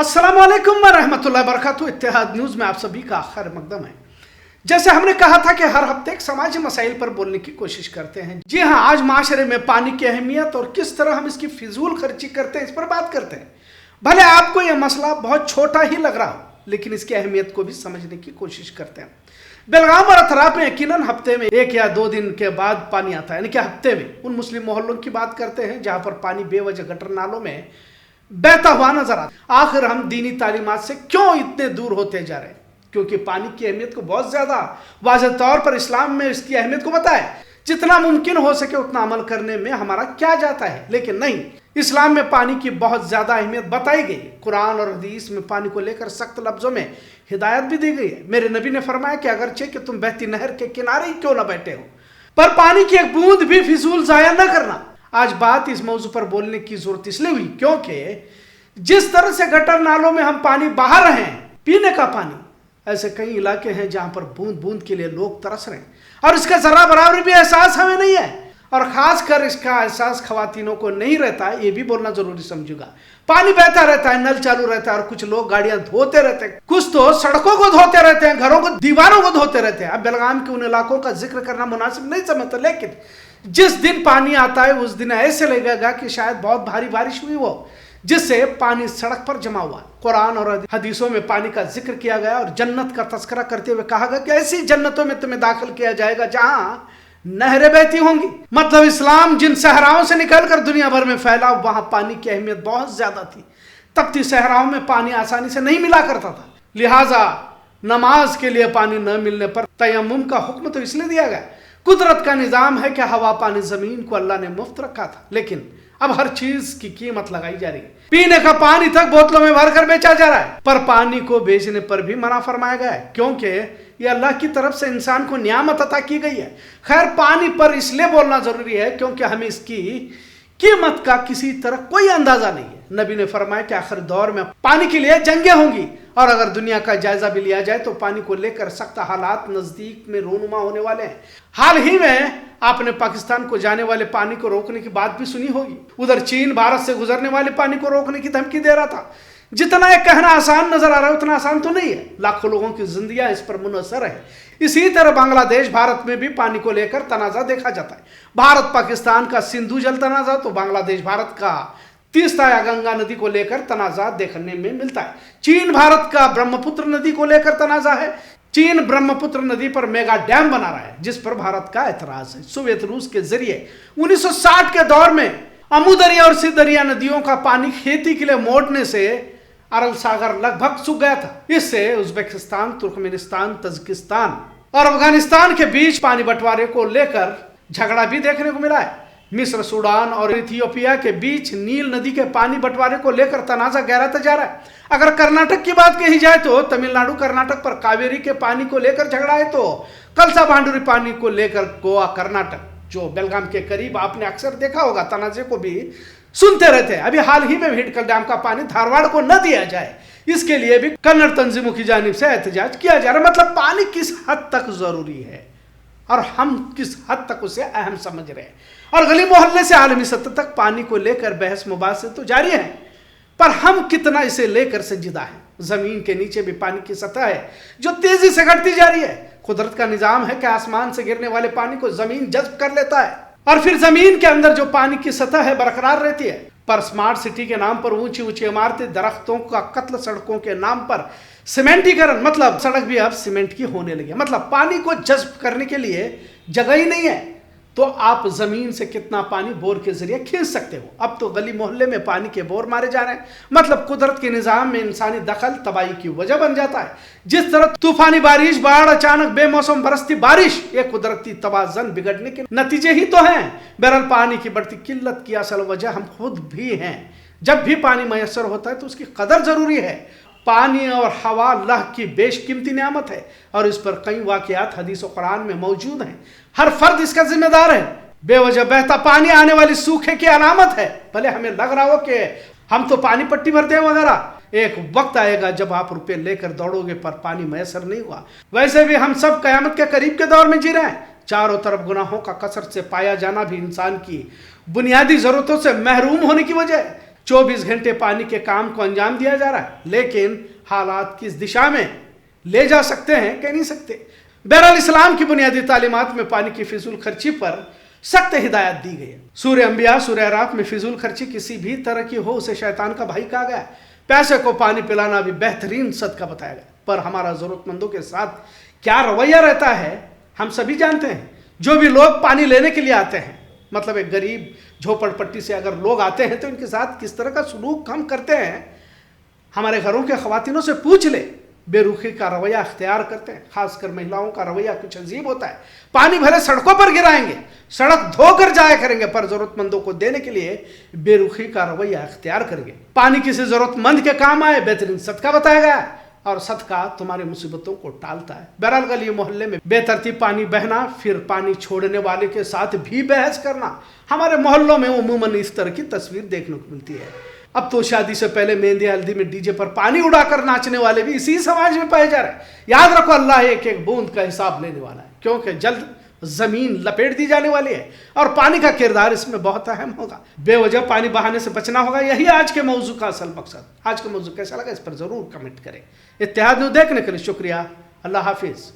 अस्सलामुअलैकुम वरहमतुल्लाहि वबरकातुहू। इत्तेहाद न्यूज़ में आप सभी का खैर मकदम है। जैसे हमने कहा था कि हर हफ्ते एक समाजी मसाइल पर बोलने की कोशिश करते हैं। जी हाँ, आज माशरे में पानी की अहमियत और किस तरह हम इसकी फिजूल खर्ची करते हैं, इस पर बात करते हैं। भले आपको यह मसला बहुत छोटा ही लग रहा हो, लेकिन इसकी अहमियत को भी समझने की कोशिश करते हैं। बेलगाम और अतराफ में यकीनन हफ्ते में 1 या 2 दिन के बाद पानी आता है, यानी कि हफ्ते में उन मुस्लिम मोहल्लों की बात करते हैं जहां पर पानी बेवजह गटर नालों में बहता हुआ नजर आता। आखिर हम दीनी तालीमात से क्यों इतने दूर होते जा रहे हैं? क्योंकि पानी की अहमियत को बहुत ज्यादा वाज़ेह तौर पर इस्लाम में इसकी अहमियत को बताया। जितना मुमकिन हो सके उतना अमल करने में हमारा क्या जाता है, लेकिन नहीं, इस्लाम में पानी की बहुत ज्यादा अहमियत बताई गई। कुरान और हदीस में पानी को लेकर सख्त लफ्जों में हिदायत भी दी गई है। मेरे नबी ने फरमाया कि अगरचे कि तुम बहती नहर के किनारे ही क्यों ना बैठे हो, पर पानी की एक बूंद भी फिजूल जाया न करना। आज बात इस मौजू पर बोलने की जरूरत इसलिए हुई क्योंकि जिस तरह से गटर नालों में हम पानी बहा रहे हैं, पीने का पानी, ऐसे कई इलाके हैं जहां पर बूंद बूंद के लिए लोग तरस रहे हैं और इसका जरा बराबर भी एहसास हमें नहीं है। और खासकर इसका एहसास खवातीनों को नहीं रहता है, ये भी बोलना जरूरी समझूंगा। पानी बहता रहता है, नल चालू रहता है और कुछ लोग गाड़ियां धोते रहते हैं, कुछ तो सड़कों को धोते रहते हैं, घरों को, दीवारों को धोते रहते हैं। अब बेलगाम के उन इलाकों का जिक्र करना मुनासिब नहीं समझता, लेकिन जिस दिन पानी आता है उस दिन ऐसे लगेगा कि शायद बहुत भारी बारिश हुई हो, जिससे पानी सड़क पर जमा हुआ। कुरान और हदीसों में पानी का जिक्र किया गया और जन्नत का तस्करा करते हुए कहा गया कि ऐसी जन्नतों में तुम्हें दाखिल किया जाएगा जहां नहरें बहती होंगी। मतलब इस्लाम जिन सहराओं से निकलकर दुनिया भर में फैला, वहां पानी की अहमियत बहुत ज्यादा थी। तपती सहराओं में पानी आसानी से नहीं मिला करता था, लिहाजा नमाज के लिए पानी न मिलने पर तयम्मुम का हुक्म तो इसलिए दिया गया। कुदरत का निजाम है कि हवा पानी जमीन को अल्लाह ने मुफ्त रखा था, लेकिन अब हर चीज की कीमत लगाई जा रही है। पीने का पानी तक बोतलों में भरकर बेचा जा रहा है, पर पानी को बेचने पर भी मना फरमाया गया है, क्योंकि ये अल्लाह की तरफ से इंसान को नियामत अता की गई है। खैर, पानी पर इसलिए बोलना जरूरी है क्योंकि हमें इसकी कीमत का किसी तरह कोई अंदाजा नहीं है। नबी ने फरमाया कि आखिर दौर में पानी के लिए जंगें होंगी, और अगर दुनिया का जायजा भी लिया जाए तो पानी को लेकर सख्त हालात नजदीक में रोनुमा होने वाले हैं। हाल ही में आपने पाकिस्तान को जाने वाले पानी को रोकने की बात भी सुनी होगी। उधर चीन भारत से गुजरने वाले पानी को रोकने की धमकी दे रहा था। जितना यह कहना आसान नजर आ रहा है उतना आसान तो नहीं है। लाखों लोगों की जिंदगियां इस पर मुनहसर है। इसी तरह बांग्लादेश भारत में भी पानी को लेकर तनाजा देखा जाता है। भारत पाकिस्तान का सिंधु जल तनाजा, तो बांग्लादेश भारत का तीस्ता या गंगा नदी को लेकर तनाजा देखने में मिलता है। चीन भारत का ब्रह्मपुत्र नदी को लेकर तनाजा है। चीन ब्रह्मपुत्र नदी पर मेगा डैम बना रहा है, जिस पर भारत का एतराज है। सोवियत रूस के जरिए 1960 के दौर में अमू दरिया और सिंध दरिया नदियों का पानी खेती के लिए मोड़ने से अरब सागर लगभग सूख गया था। इससे उज्बेकिस्तान, तुर्कमेनिस्तान, तजिकिस्तान और अफगानिस्तान के बीच पानी बंटवारे को लेकर झगड़ा भी देखने को मिला है। मिस्र, सूडान और इथियोपिया के बीच नील नदी के पानी बंटवारे को लेकर तनाजा गहराता जा रहा है। अगर कर्नाटक की बात कही जाए तो तमिलनाडु कर्नाटक पर कावेरी के पानी को लेकर झगड़ा है, तो कलसा भांडुरी पानी को लेकर गोवा कर्नाटक, जो बेलगाम के करीब, आपने अक्सर देखा होगा, तनाजे को भी सुनते रहते हैं। अभी हाल ही में हिडकल डैम का पानी धारवाड़ को न दिया जाए, इसके लिए भी कन्नड़ तंजीमों की जानिब से एहतजाज किया जा रहा है। मतलब पानी किस हद तक जरूरी है और हम किस हद तक उसे अहम समझ रहे हैं। और गली मोहल्ले से आलमी सतह तक पानी को लेकर बहस मुबासे तो जारी है, पर हम कितना इसे लेकर संजीदा है। जमीन के नीचे भी पानी की सतह है जो तेजी से घटती जा रही है। कुदरत का निजाम है कि आसमान से गिरने वाले पानी को जमीन जज्ब कर लेता है और फिर जमीन के अंदर जो पानी की सतह है बरकरार रहती है। पर स्मार्ट सिटी के नाम पर ऊंची ऊंची इमारतें, दरख्तों का कत्ल, सड़कों के नाम पर सीमेंटीकरण, मतलब सड़क भी अब सीमेंट की होने लगी। मतलब पानी को जज्ब करने के लिए जगह ही नहीं है, तो आप जमीन से कितना पानी बोर के जरिए खींच सकते हो। अब तो गली मोहल्ले में पानी के बोर मारे जा रहे हैं। मतलब कुदरत के निजाम में इंसानी दखल तबाही की वजह बन जाता है। जिस तरह तूफानी बारिश, बाढ़, अचानक बेमौसम बरसती बारिश, ये कुदरती तवाज़ुन बिगड़ने के नतीजे ही तो हैं। बहरहाल पानी की बढ़ती किल्लत की असल वजह हम खुद भी हैं। जब भी पानी मैसर होता है तो उसकी कदर जरूरी है। पानी और हवा अल्लाह की बेशकीमती नियामत है और इस पर कई वाकयात हदीस और कुरान में मौजूद हैं। हर फर्द इसका जिम्मेदार है। बेवजह बहता पानी आने वाली सूखे की अलामत है। भले हमें लग रहा हो कि हम तो पानी पट्टी भरते हैं वगैरह, एक वक्त आएगा जब आप रुपए लेकर दौड़ोगे पर पानी मैसर नहीं हुआ। वैसे भी हम सब कयामत के करीब के दौर में जी रहे हैं। चारों तरफ गुनाहों का कसरत से पाया जाना भी इंसान की बुनियादी जरूरतों से महरूम होने की वजह है। 24 घंटे पानी के काम को अंजाम दिया जा रहा है, लेकिन हालात किस दिशा में ले जा सकते हैं कह नहीं सकते। बहरहाल इस्लाम की बुनियादी तालीमात में पानी की फिजूल खर्ची पर सख्त हिदायत दी गई है। सूरह अंबिया सूरह अराफ में फिजूल खर्ची किसी भी तरह की हो उसे शैतान का भाई कहा गया। पैसे को पानी पिलाना भी बेहतरीन सदका बताया गया। पर हमारा जरूरतमंदों के साथ क्या रवैया रहता है हम सभी जानते हैं। जो भी लोग पानी लेने के लिए आते हैं, मतलब एक गरीब झोपड़पट्टी से अगर लोग आते हैं तो इनके साथ किस तरह का सलूक हम करते हैं, हमारे घरों के खवातीनों से पूछ ले। बेरुखी का रवैया अख्तियार करते हैं, खासकर महिलाओं का रवैया कुछ अजीब होता है। पानी भले सड़कों पर गिराएंगे, सड़क धोकर जाया करेंगे, पर जरूरतमंदों को देने के लिए बेरुखी का रवैया अख्तियार करेंगे। पानी किसी जरूरतमंद के काम आए बेहतरीन सदका बताया गया है, और सदका तुम्हारी मुसीबतों को टालता है। बहरहाल गली मोहल्ले में बेतरतीब पानी बहना, फिर पानी छोड़ने वाले के साथ भी बहस करना, हमारे मोहल्लों में उमूमन इस तरह की तस्वीर देखने को मिलती है। अब तो शादी से पहले मेहंदी हल्दी में डीजे पर पानी उड़ाकर नाचने वाले भी इसी समाज में पाए जा रहे हैं। याद रखो, अल्लाह एक एक बूंद का हिसाब लेने वाला है, क्योंकि जल्द जमीन लपेट दी जाने वाली है और पानी का किरदार इसमें बहुत अहम होगा। बेवजह पानी बहाने से बचना होगा, यही आज के मौजू का असल मकसद। आज का मौजू कैसा लगा इस पर जरूर कमेंट करें। इत्तेहाद न्यूज़ देखने के लिए शुक्रिया। अल्लाह हाफिज।